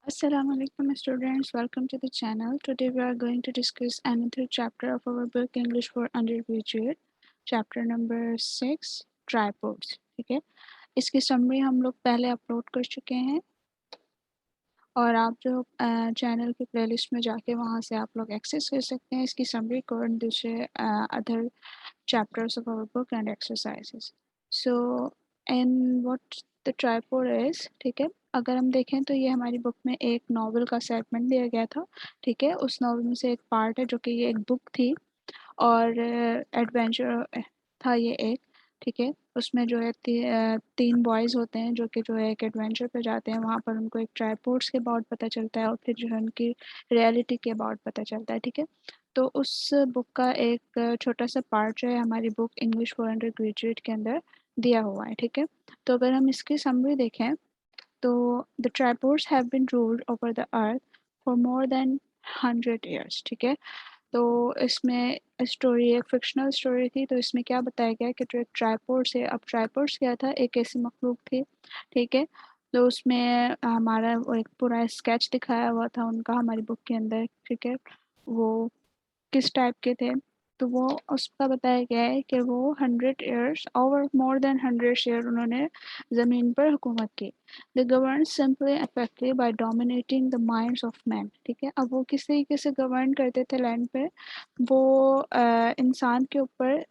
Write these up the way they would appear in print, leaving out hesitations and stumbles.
Assalamu alaikum students, welcome to the channel. Today we are going to discuss another chapter of our book English for Undergraduate, chapter number 6 Tripods. ठीक है, इसकी summary हम लोग पहले upload कर चुके हैं और आप जो चैनल की प्लेलिस्ट में जाके वहाँ से आप लोग एक्सेस कर सकते हैं इसकी समरी को और दूसरे other chapters of our book and exercises. So, and what the tripod is, ठीक है, अगर हम देखें तो ये हमारी बुक में एक नॉवल का सेगमेंट दिया गया था, ठीक है, उस नॉवल में से एक पार्ट है जो कि ये एक बुक थी और एडवेंचर था ये एक, ठीक है, उसमें जो है तीन बॉयज़ होते हैं जो कि जो है एक एडवेंचर पे जाते हैं, वहाँ पर उनको एक ट्राइपोड्स के अबाउट पता चलता है और फिर जो है उनकी रियलिटी के अबाउट पता चलता है, ठीक है। तो उस बुक का एक छोटा सा पार्ट जो है हमारी book English for under graduate के अंदर दिया हुआ है, ठीक है। तो अगर हम इसकी समरी देखें तो the tripods have been ruled over the earth for more than 100 years, ठीक है। तो इसमें स्टोरी एक फ़िक्शनल स्टोरी थी, तो इसमें क्या बताया गया कि जो एक ट्राइपॉड्स है, अब ट्राइपॉड्स क्या था, एक ऐसी मखलूक थी, ठीक है? तो उसमें हमारा वो एक पूरा स्केच दिखाया हुआ था उनका हमारी बुक के अंदर, ठीक है? वो किस टाइप के थे, तो वो उसका बताया गया है कि वो 100 ईयर्स और मोर देन 100 ईयर उन्होंने ज़मीन पर हुकूमत की। They govern simply effectively by dominating the minds of man, ठीक है। अब वो किस तरीके से गवर्न करते थे लैंड पे, वो इंसान के ऊपर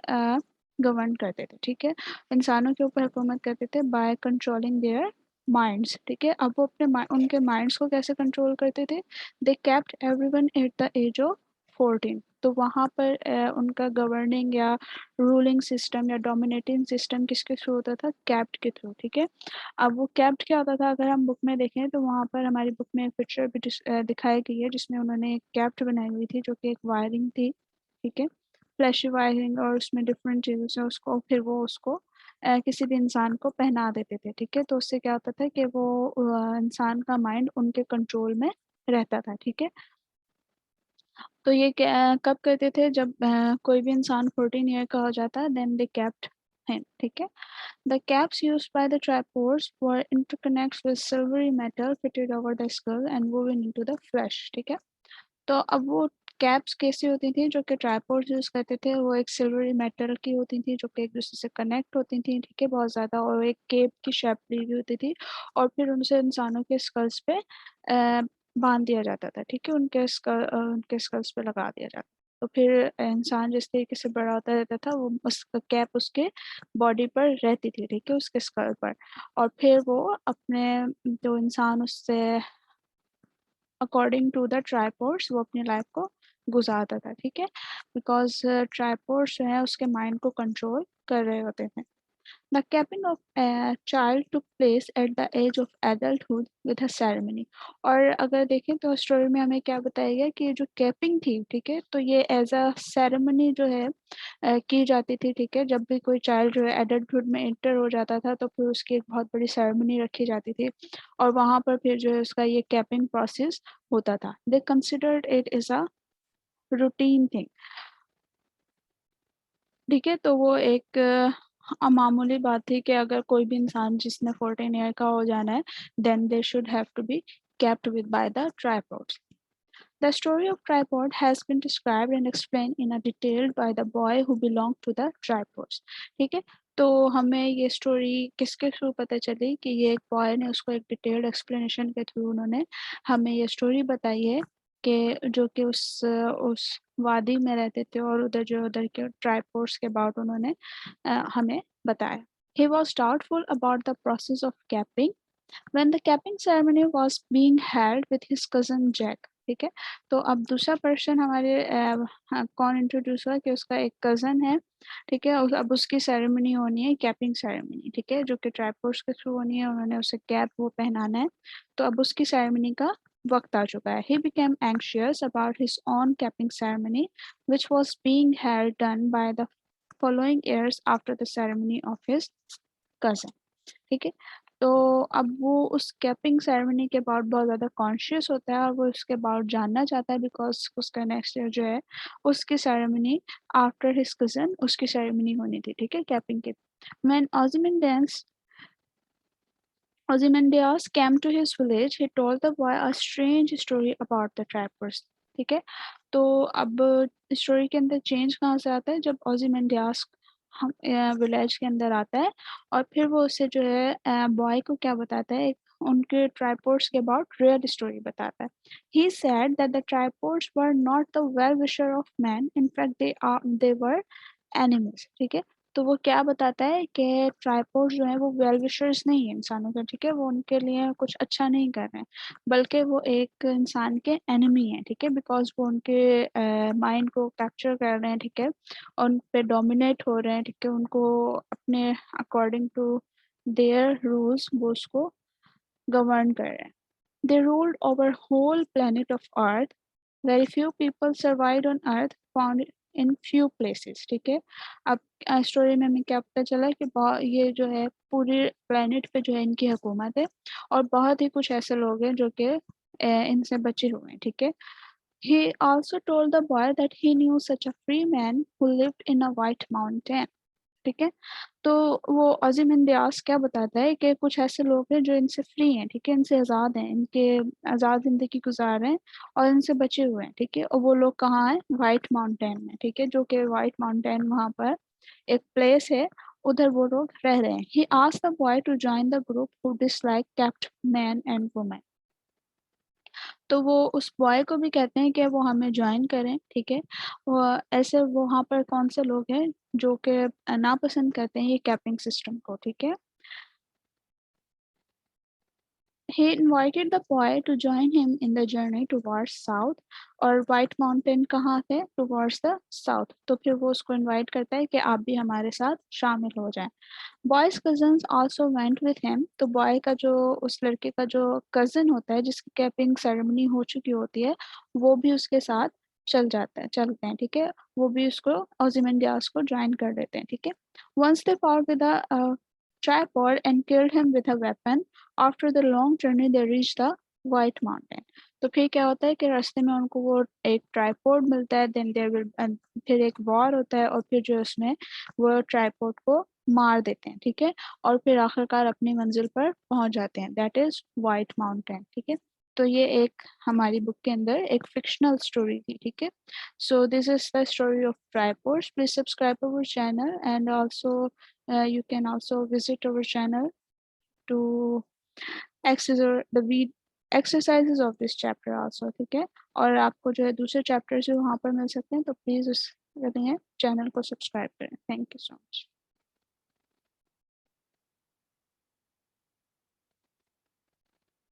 गवर्न करते थे, ठीक है, इंसानों के ऊपर हुकूमत करते थे बाय कंट्रोलिंग देयर माइंड्स, ठीक है। अब वो अपने उनके माइंड्स को कैसे कंट्रोल करते थे, they kept everyone at the age of 14, तो वहाँ पर उनका गवर्निंग या रूलिंग सिस्टम या डोमिनेटिंग सिस्टम किसके थ्रू होता था, कैप्ट के थ्रू, ठीक है। अब वो कैप्ट क्या होता था, अगर हम बुक में देखें तो वहाँ पर हमारी बुक में एक पिक्चर भी दिखाई गई है जिसमें उन्होंने एक कैप्ट बनाई हुई थी जो कि एक वायरिंग थी, ठीक है, फ्लैशी वायरिंग, और उसमें डिफरेंट चीज़ों से उसको फिर वो उसको किसी भी इंसान को पहना देते थे, ठीक है। तो उससे क्या होता था कि वो इंसान का माइंड उनके कंट्रोल में रहता था, ठीक है। तो ये कब करते थे, जब कोई भी इंसान 14 ईयर का हो जाता है, देन दे कैप्ट हिम, ठीक है। The caps used by the tripods were interconnects with silvery metal fitted over the skull and woven into the flesh, ठीक है। तो अब वो कैप्स कैसी होती थी जो कि ट्राइपोड्स यूज़ करते थे, वो एक सिल्वरी मेटल की होती थी जो कि एक दूसरे से कनेक्ट होती थी, ठीक है, बहुत ज़्यादा, और एक केप की शेप ली हुई होती थी और फिर उनसे इंसानों के स्कल्स पे बांध दिया जाता था, ठीक है, उनके स्कल्स पे लगा दिया जाता। तो फिर इंसान जिस तरीके से बड़ा होता रहता था वो उसका कैप उसके बॉडी पर रहती थी, ठीक है, उसके स्कल पर, और फिर वो अपने जो इंसान उससे अकॉर्डिंग टू द ट्राइपोड्स वो अपनी लाइफ को गुजारता था, ठीक है, बिकॉज ट्राइपोड्स जो है उसके माइंड को कंट्रोल कर रहे होते थे। The capping of a child took place at the age of adulthood with a ceremony, और अगर देखें तो स्टोरी में हमें क्या बताया गया कि ये जो कैपिंग थी, ठीक है, तो ये एज अ सेरेमनी जो है की जाती थी, ठीक है। जब भी कोई चाइल्ड जो है एडल्टहुड में एंटर हो जाता था तो फिर उसकी एक बहुत बड़ी सेरेमनी रखी जाती थी और वहाँ पर फिर जो है उसका ये कैपिंग प्रोसेस होता था। दे considered it is a routine thing, ठीक है। तो वो एक मामूली बात थी कि अगर कोई भी इंसान जिसने 14 ईयर का हो जाना है, then they should have to be kept with by the tripods. The story of tripod has been described and explained in a detail by the boy who belonged to the tripods, ठीक है। तो हमें ये story किसके through पता चली कि ये एक बॉय ने उसको एक डिटेल्ड एक्सप्लेनेशन के थ्रू उन्होंने हमें ये स्टोरी बताई है कि जो कि उस वादी में रहते थे और उधर जो उधर के ट्राइपोड्स के अबाउट उन्होंने हमें बताया। He was doubtful about the process of capping when the capping ceremony was being held with his cousin Jack, ठीक है। तो अब दूसरा पर्सन हमारे हाँ, कौन इंट्रोड्यूस हुआ कि उसका एक कज़न है, ठीक है, अब उसकी सेरेमनी होनी है, कैपिंग सेरेमनी, ठीक है, जो कि ट्राइपोड्स के थ्रू होनी है, उन्होंने उसे कैप वो पहनाना है, तो अब उसकी सेरेमनी का वक्त आ चुका है। He became anxious about his own capping ceremony which was being held done by the following years after the ceremony of his cousin, ठीक है। तो अब वो उस कैपिंग सेरेमनी के अबाउट बहुत ज़्यादा कॉन्शियस होता है और वो उसके अबाउट जानना चाहता है बिकॉज़ उसका नेक्स्ट ईयर जो है उसकी सेरेमनी आफ्टर हिज कज़न उसकी सेरेमनी होनी थी, ठीक है, कैपिंग की। When Ozymandias Ozymandias came to his village. He told the boy a strange story about the tribers. ठीक है, तो अब स्टोरी के अंदर चेंज कहाँ से आता है, जब ओzymandias हम विलेज के अंदर आता है और फिर वो उससे जो है बॉय को क्या बताता है, उनके ट्राइपोड्स के अबाउट रियल स्टोरी बताता है. He said that the tripods were not the well-wisher of man. In fact, they were enemies. ठीक है, तो वो क्या बताता है कि ट्राइपोड जो है वो वेल विशर्स नहीं है इंसानों के. ठीक है, वो उनके लिए कुछ अच्छा नहीं कर रहे हैं, बल्कि वो एक इंसान के एनिमी है. ठीक है, बिकॉज वो उनके माइंड को कैप्चर कर रहे हैं. ठीक है, और उन पे डोमिनेट हो रहे हैं. ठीक है, उनको अपने अकॉर्डिंग टू देयर रूल्स वो उसको गवर्न कर रहे हैं. They ruled over whole planet of Earth. Very few people survived on Earth, found in few places. ठीक है, अब स्टोरी में हमें क्या पता चला कि ये जो है पूरे प्लेनेट पे जो है इनकी हुकूमत है और बहुत ही कुछ ऐसे लोग हैं जो कि इनसे बचे हुए हैं. ठीक है, he also told the boy that he knew such a free man who lived in a white mountain. ठीक है, तो वो ओzymandias क्या बताता है कि कुछ ऐसे लोग हैं जो इनसे फ्री हैं. ठीक है, इनसे आज़ाद हैं, इनके आज़ाद ज़िंदगी गुजार रहे हैं और इनसे बचे हुए हैं. ठीक है, और वो लोग कहाँ हैं, वाइट माउंटेन में. ठीक है, जो कि वाइट माउंटेन वहाँ पर एक प्लेस है, उधर वो लोग रह रहे हैं. He asked the boy to join the group who disliked kept men and women. तो वो उस बॉय को भी कहते हैं कि वो हमें ज्वाइन करें. ठीक है, वो ऐसे वहाँ पर कौन से लोग हैं जो कि नापसंद करते हैं ये कैपिंग सिस्टम को. ठीक है, he invited the boy to join him in the journey towards south. और वाइट माउंटेन कहाँ है, towards the south. तो फिर वो उसको इनवाइट करता है कि आप भी हमारे साथ शामिल हो जाएं. Boys cousins also went with him. तो बॉय का जो उस लड़के का जो कजन होता है जिसकी कैपिंग सेरेमनी हो चुकी होती है, वो भी उसके साथ चलते हैं. ठीक है, वो भी उसको ओzymandias को ज्वाइन कर देते हैं. ठीक है, once they fought with a tripod and killed him with a weapon. After the long journey they reached the white mountain. तो फिर क्या होता है कि रास्ते में उनको वो एक ट्राइपॉड मिलता है. देन देयर विल फिर एक वॉर होता है और फिर जो उसमें वो ट्राइपॉड को मार देते हैं. ठीक है, और फिर आखिरकार अपनी मंजिल पर पहुंच जाते हैं. That is white mountain. ठीक है, तो ये एक हमारी बुक के अंदर एक फिक्शनल स्टोरी थी. ठीक है, so this is the story of tripods. Please subscribe our channel and also you can also visit our channel to access the exercises of this chapter also. ठीक है, और आपको जो है दूसरे चैप्टर से वहाँ पर मिल सकते हैं, तो प्लीज़ उस चैनल को सब्सक्राइब करें. Thank you so much.